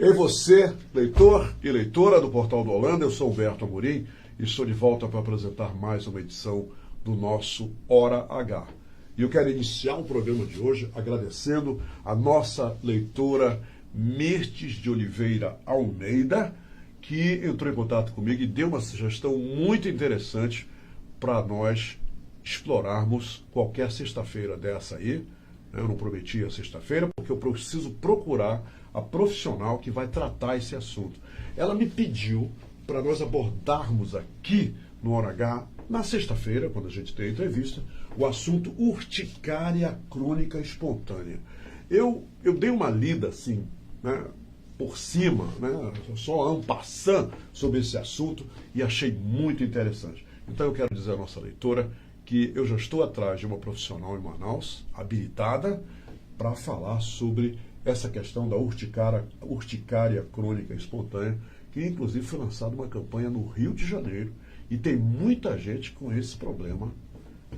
E você, leitor e leitora do Portal do Holanda, eu sou Humberto Amorim e estou de volta para apresentar mais uma edição do nosso Hora H. E eu quero iniciar o programa de hoje agradecendo a nossa leitora Mirtes de Oliveira Almeida, que entrou em contato comigo e deu uma sugestão muito interessante para nós explorarmos qualquer sexta-feira dessa aí. Eu não prometi a sexta-feira, porque eu preciso procurar a profissional que vai tratar esse assunto. Ela me pediu para nós abordarmos aqui no Hora H, na sexta-feira, quando a gente tem a entrevista, o assunto urticária crônica espontânea. Eu dei uma lida assim, né, por cima, né, só en passant sobre esse assunto e achei muito interessante. Então eu quero dizer à nossa leitora que eu já estou atrás de uma profissional em Manaus, habilitada, para falar sobre essa questão da urticária crônica espontânea, que inclusive foi lançada uma campanha no Rio de Janeiro, e tem muita gente com esse problema,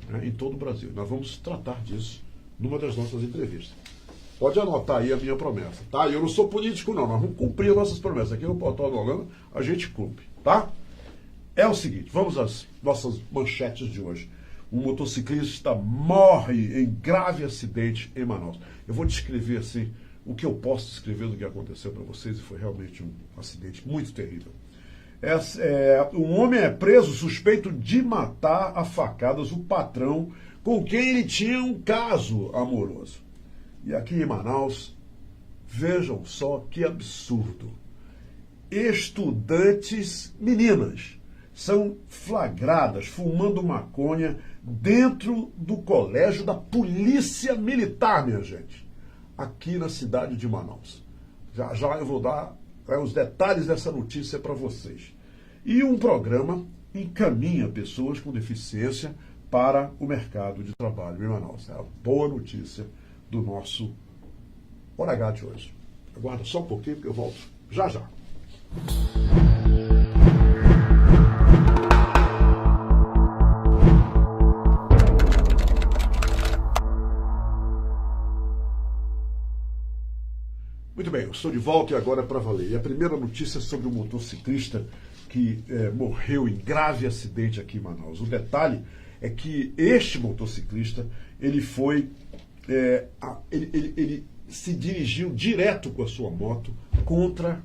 né, em todo o Brasil. Nós vamos tratar disso numa das nossas entrevistas. Pode anotar aí a minha promessa, tá? Eu não sou político não, nós vamos cumprir as nossas promessas. Aqui no Portal do Holanda a gente cumpre, tá? É o seguinte, vamos às nossas manchetes de hoje. Um motociclista morre em grave acidente em Manaus. Eu vou descrever assim o que eu posso descrever do que aconteceu para vocês, e foi realmente um acidente muito terrível. Um homem é preso suspeito de matar a facadas o patrão com quem ele tinha um caso amoroso. E aqui em Manaus, vejam só que absurdo. Estudantes, meninas, são flagradas fumando maconha dentro do colégio da Polícia Militar, minha gente, aqui na cidade de Manaus. Já já eu vou dar os detalhes dessa notícia para vocês. E um programa encaminha pessoas com deficiência para o mercado de trabalho em Manaus. É a boa notícia do nosso Hora H de hoje. Aguarda só um pouquinho que eu volto já já. Muito bem, eu estou de volta e agora é para valer. E a primeira notícia é sobre um motociclista que morreu em grave acidente aqui em Manaus. O detalhe é que este motociclista, ele se dirigiu direto com a sua moto contra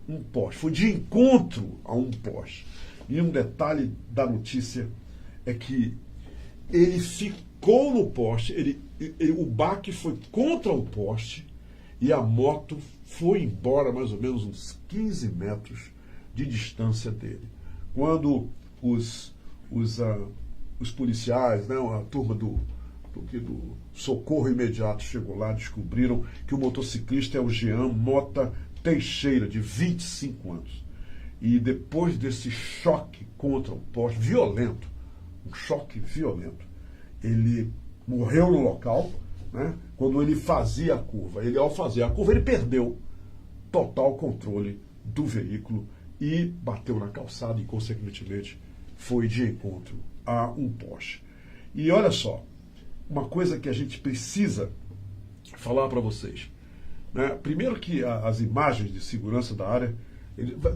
um poste. Foi de encontro a um poste. E um detalhe da notícia é que ele ficou no poste, o baque foi contra o poste, e a moto foi embora mais ou menos uns 15 metros de distância dele. Quando os policiais, né, a turma do socorro imediato chegou lá, descobriram que o motociclista é o Jean Mota Teixeira, de 25 anos. E depois desse choque contra o poste, violento, um choque violento, ele morreu no local, né? Quando ele fazia a curva. Ao fazer a curva, ele perdeu total controle do veículo e bateu na calçada e, consequentemente, foi de encontro a um poste. E olha só, uma coisa que a gente precisa falar para vocês, né? Primeiro que as imagens de segurança da área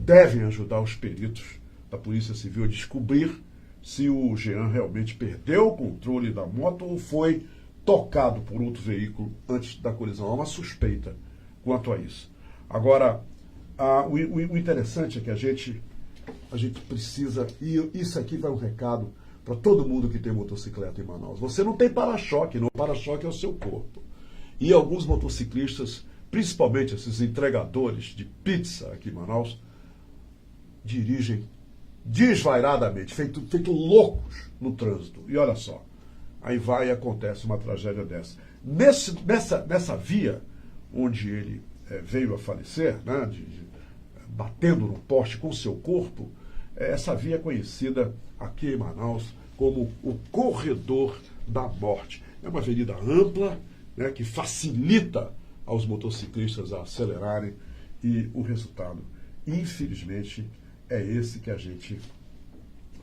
devem ajudar os peritos da Polícia Civil a descobrir se o Jean realmente perdeu o controle da moto ou foi tocado por outro veículo antes da colisão. Há uma suspeita quanto a isso. Agora, o interessante é que a gente precisa, e isso aqui vai um recado para todo mundo que tem motocicleta em Manaus. Você não tem para-choque, não. O para-choque é o seu corpo. E alguns motociclistas, principalmente esses entregadores de pizza aqui em Manaus, dirigem desvairadamente, feito loucos no trânsito. E olha só, aí vai e acontece uma tragédia dessa. Nessa via onde ele veio a falecer, né, batendo no poste com seu corpo, essa via é conhecida aqui em Manaus como o Corredor da Morte. É uma avenida ampla, né, que facilita aos motociclistas a acelerarem, e o resultado, infelizmente, é esse que a gente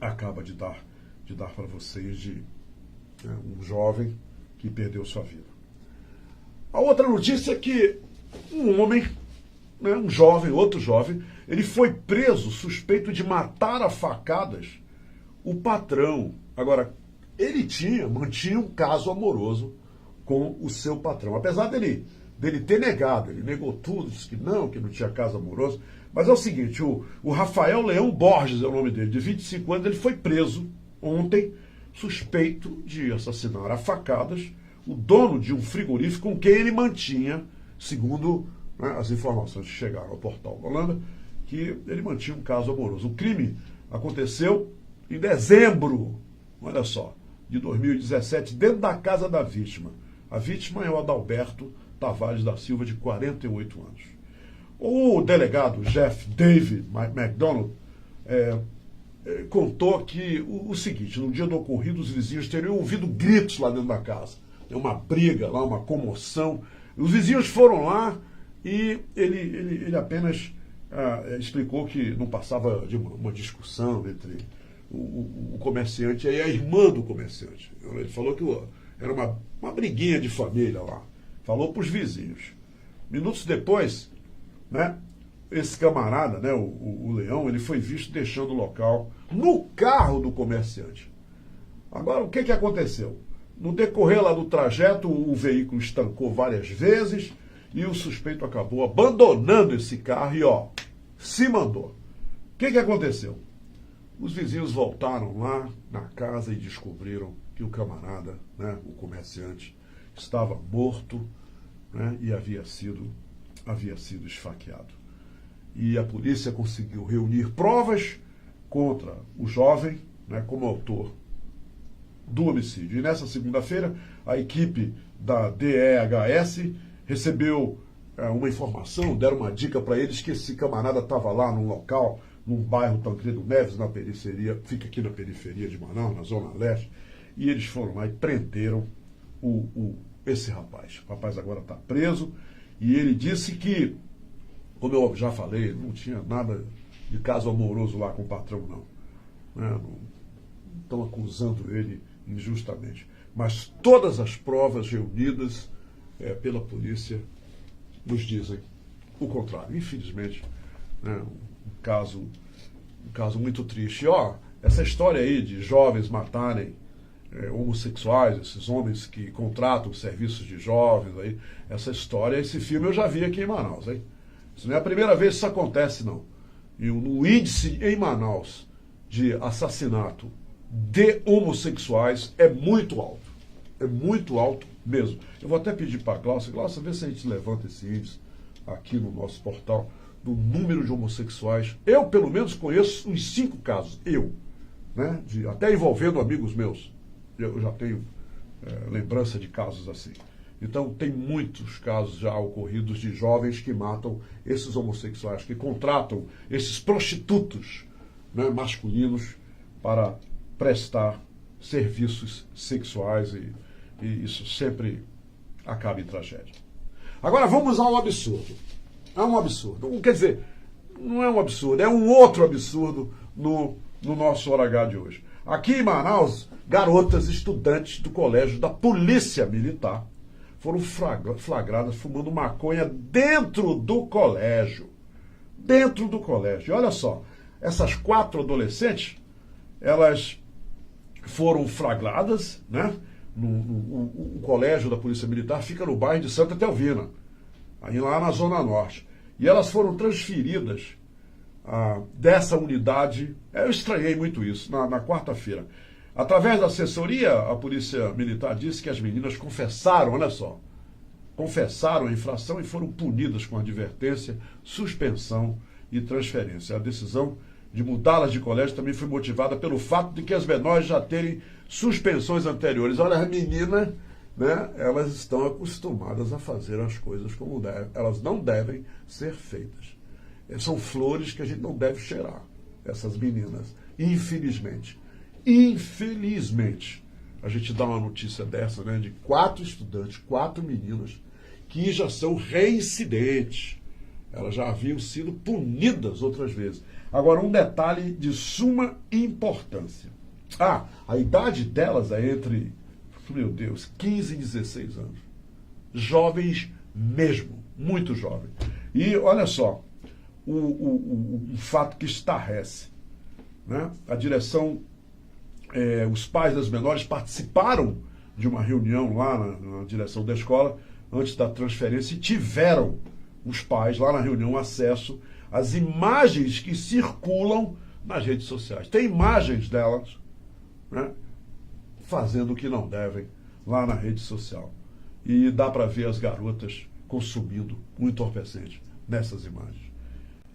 acaba de dar para vocês, um jovem que perdeu sua vida. A outra notícia é que um né, um jovem, outro jovem, ele foi preso suspeito de matar a facadas o patrão. Agora, ele mantinha um caso amoroso com o seu patrão. Apesar dele ter negado, ele negou tudo, disse que não tinha caso amoroso. Mas é o seguinte, o Rafael Leão Borges é o nome dele, de 25 anos, ele foi preso ontem, suspeito de assassinar a facadas o dono de um frigorífico com quem ele mantinha, segundo, né, as informações que chegaram ao portal da Holanda, que ele mantinha um caso amoroso. O crime aconteceu em dezembro, olha só, de 2017, dentro da casa da vítima. A vítima é o Adalberto Tavares da Silva, de 48 anos. O delegado Jeff David McDonald contou que o seguinte: no dia do ocorrido, os vizinhos teriam ouvido gritos lá dentro da casa. Uma briga lá, uma comoção. Os vizinhos foram lá e ele apenas explicou que não passava de uma discussão entre o comerciante e a irmã do comerciante. Ele falou que era uma briguinha de família lá. Falou para os vizinhos. Minutos depois, né, esse camarada, né, o Leão, ele foi visto deixando o local no carro do comerciante. Agora, o que aconteceu? No decorrer lá do trajeto, o veículo estancou várias vezes e o suspeito acabou abandonando esse carro e, se mandou. O que aconteceu? Os vizinhos voltaram lá na casa e descobriram que o camarada, né, o comerciante, estava morto, né, e havia sido esfaqueado. E a polícia conseguiu reunir provas contra o jovem, né, como autor do homicídio. E nessa segunda-feira, a equipe da DEHS recebeu uma informação, deram uma dica para eles que esse camarada estava lá num local, num bairro Tancredo Neves, na periferia, fica aqui na periferia de Manaus, na Zona Leste, e eles foram lá e prenderam esse rapaz. O rapaz agora está preso e ele disse que, como eu já falei, não tinha nada de caso amoroso lá com o patrão, não. Não estão acusando ele injustamente. Mas todas as provas reunidas pela polícia nos dizem o contrário. Infelizmente, né, um caso muito triste. Essa história aí de jovens matarem homossexuais, esses homens que contratam serviços de jovens, aí, essa história, esse filme eu já vi aqui em Manaus. Hein? Isso não é a primeira vez que isso acontece, não. E o índice em Manaus de assassinato de homossexuais é muito alto. É muito alto mesmo. Eu vou até pedir para a Glaucia, vê se a gente levanta esse índice aqui no nosso portal, do número de homossexuais. Eu, pelo menos, conheço uns 5 casos. Né? Até envolvendo amigos meus. Eu já tenho lembrança de casos assim. Então, tem muitos casos já ocorridos de jovens que matam esses homossexuais, que contratam esses prostitutos, né, masculinos para prestar serviços sexuais e isso sempre acaba em tragédia. Agora vamos ao absurdo. É um absurdo. Quer dizer, não é um absurdo, é um outro absurdo no nosso Hora H de hoje. Aqui em Manaus, garotas estudantes do colégio da Polícia Militar foram flagradas fumando maconha dentro do colégio. Dentro do colégio. E olha só, essas 4 adolescentes, elas foram flagradas, né? O colégio da Polícia Militar fica no bairro de Santa Telvina, aí lá na Zona Norte. E elas foram transferidas dessa unidade, eu estranhei muito isso, na quarta-feira. Através da assessoria, a Polícia Militar disse que as meninas confessaram, olha só, confessaram a infração e foram punidas com advertência, suspensão e transferência. A decisão de mudá-las de colégio também foi motivada pelo fato de que as menores já terem suspensões anteriores. Olha, as meninas, né, elas estão acostumadas a fazer as coisas como devem. Elas não devem ser feitas. São flores que a gente não deve cheirar, essas meninas, infelizmente. Infelizmente, a gente dá uma notícia dessa, né, de 4 estudantes, 4 meninas, que já são reincidentes. Elas já haviam sido punidas outras vezes. Agora, um detalhe de suma importância. A idade delas é entre, meu Deus, 15 e 16 anos. Jovens mesmo, muito jovens. E olha só, um fato que estarrece, né? A direção, os pais das menores participaram de uma reunião lá na direção da escola, antes da transferência, e tiveram os pais lá na reunião acesso às imagens que circulam nas redes sociais. Tem imagens delas, né, fazendo o que não devem lá na rede social. E dá para ver as garotas consumindo um entorpecente nessas imagens.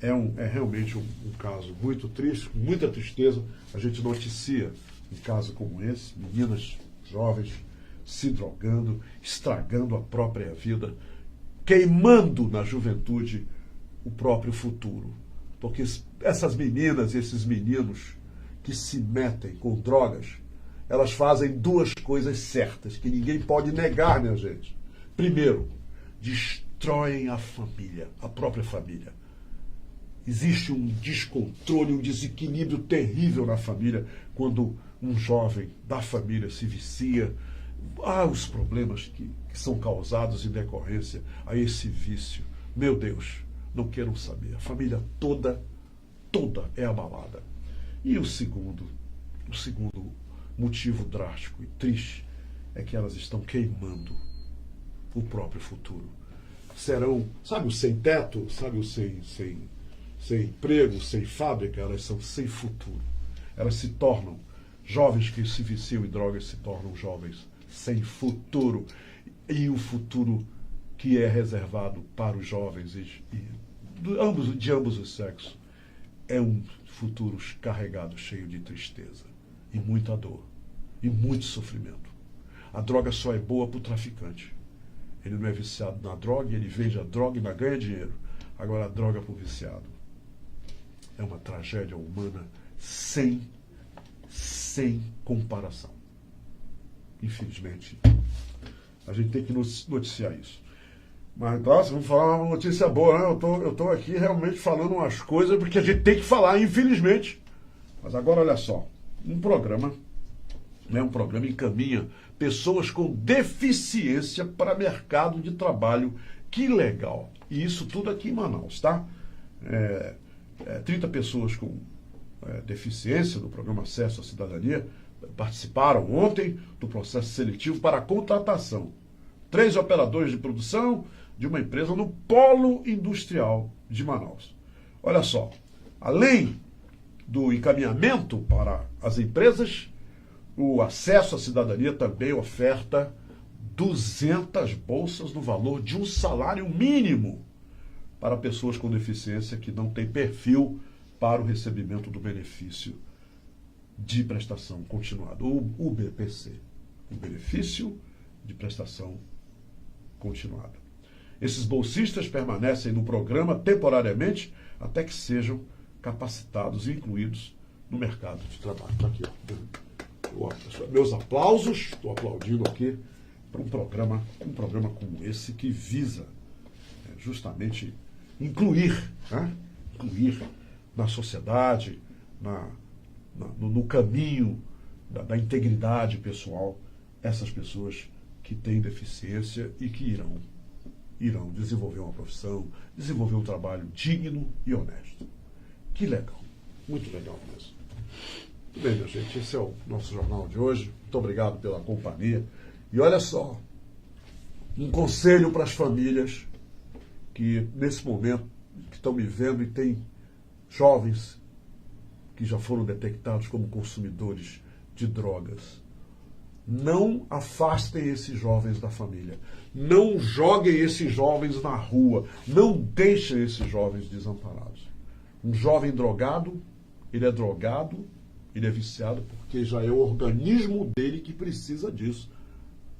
É realmente um caso muito triste, com muita tristeza. A gente noticia um caso como esse, meninas jovens se drogando, estragando a própria vida, queimando na juventude o próprio futuro. Porque essas meninas, esses meninos que se metem com drogas, elas fazem duas coisas certas, que ninguém pode negar, minha gente. Primeiro, destroem a família, a própria família. Existe um descontrole, um desequilíbrio terrível na família quando um jovem da família se vicia. Há os problemas que são causados em decorrência a esse vício. Meu Deus, não queiram saber. A família toda é abalada. E o segundo motivo drástico e triste é que elas estão queimando o próprio futuro. Serão, sabe o sem teto, sabe o sem emprego, sem fábrica, elas são sem futuro. Elas se tornam, jovens que se viciam em drogas se tornam jovens sem futuro. E o futuro que é reservado para os jovens de ambos os sexos é um futuro carregado, cheio de tristeza e muita dor e muito sofrimento. A droga só é boa para o traficante. Ele não é viciado na droga, ele vende a droga e ainda ganha dinheiro. Agora, a droga para o viciado é uma tragédia humana sem comparação. Infelizmente, a gente tem que noticiar isso. Mas, nossa, vamos falar uma notícia boa, né? Eu tô aqui realmente falando umas coisas porque a gente tem que falar, infelizmente. Mas agora, olha só, um programa encaminha pessoas com deficiência para mercado de trabalho. Que legal! E isso tudo aqui em Manaus, tá? 30 pessoas com deficiência do programa Acesso à Cidadania participaram ontem do processo seletivo para a contratação. 3 operadores de produção de uma empresa no Polo Industrial de Manaus. Olha só, além do encaminhamento para as empresas, o Acesso à Cidadania também oferta 200 bolsas no valor de um salário mínimo para pessoas com deficiência que não têm perfil para o recebimento do benefício de prestação continuada, o BPC, o benefício de prestação continuada. Esses bolsistas permanecem no programa temporariamente até que sejam capacitados e incluídos no mercado de trabalho. Está aqui, ó. Meus aplausos, estou aplaudindo aqui para um programa como esse que visa justamente incluir na sociedade, no caminho da integridade pessoal, essas pessoas que têm deficiência e que irão desenvolver uma profissão, desenvolver um trabalho digno e honesto. Que legal, muito legal mesmo. Muito bem, minha gente, esse é o nosso jornal de hoje. Muito obrigado pela companhia. E olha só, um conselho para as famílias que nesse momento que estão me vendo e tem jovens que já foram detectados como consumidores de drogas. Não afastem esses jovens da família. Não joguem esses jovens na rua. Não deixem esses jovens desamparados. Um jovem drogado, ele é viciado porque já é o organismo dele que precisa disso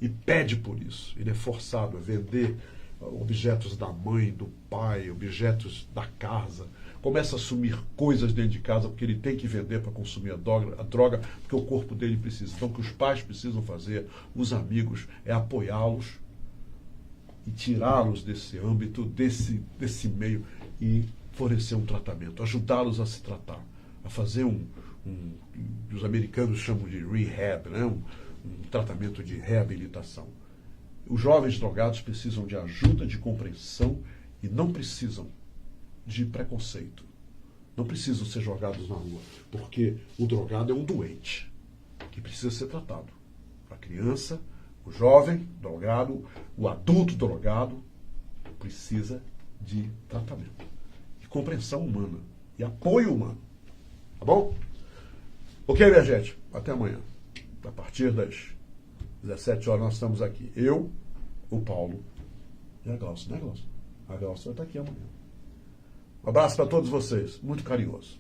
e pede por isso. Ele é forçado a vender objetos da mãe, do pai, objetos da casa. Começa a assumir coisas dentro de casa porque ele tem que vender para consumir a droga, porque o corpo dele precisa. Então, o que os pais precisam fazer, os amigos, é apoiá-los e tirá-los desse âmbito, desse meio e fornecer um tratamento, ajudá-los a se tratar, a fazer os americanos chamam de rehab, né? um tratamento de reabilitação. Os jovens drogados precisam de ajuda, de compreensão e não precisam de preconceito. Não precisam ser jogados na rua, porque o drogado é um doente que precisa ser tratado. A criança, o jovem drogado, o adulto drogado precisa de tratamento, de compreensão humana e apoio humano. Tá bom? Ok, minha gente? Até amanhã. A partir das 17 horas nós estamos aqui. Eu, o Paulo e a Glaucia, né, Glaucia? A Glaucia vai estar aqui amanhã. Um abraço para todos vocês. Muito carinhoso.